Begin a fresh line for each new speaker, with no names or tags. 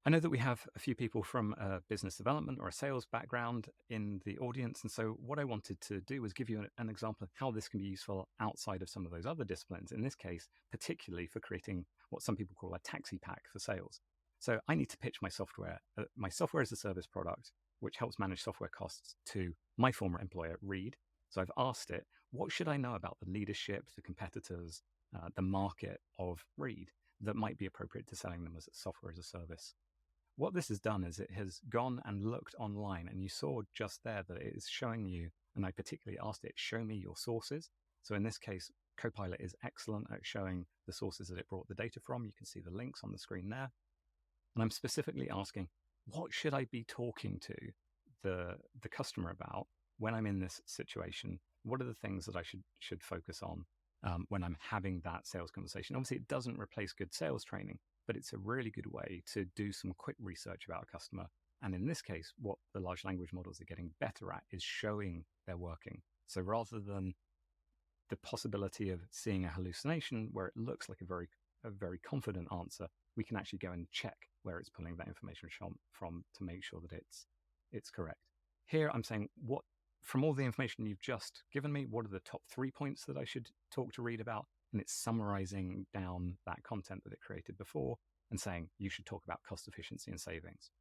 I know that we have a few people from a business development or a sales background in the audience. And so what I wanted to do was give you an example of how this can be useful outside of some of those other disciplines. In this case, particularly for creating what some people call a taxi pack for sales. So I need to pitch my software as a service product, which helps manage software costs to my former employer, Reed. So I've asked it, what should I know about the leadership, the competitors, the market of Reed that might be appropriate to selling them as a software as a service? What this has done is it has gone and looked online, and you saw just there that it is showing you, and I particularly asked it, show me your sources. So in this case, Copilot is excellent at showing the sources that it brought the data from. You can see the links on the screen there. And I'm specifically asking, what should I be talking to the customer about when I'm in this situation? What are the things that I should focus on when I'm having that sales conversation? Obviously, it doesn't replace good sales training, but it's a really good way to do some quick research about a customer. And in this case, what the large language models are getting better at is showing they're working. So rather than the possibility of seeing a hallucination where it looks like a very confident answer, we can actually go and check where it's pulling that information from to make sure that it's correct. Here, I'm saying, from all the information you've just given me, what are the top 3 points that I should talk to Reed about? And it's summarizing down that content that it created before and saying, you should talk about cost efficiency and savings.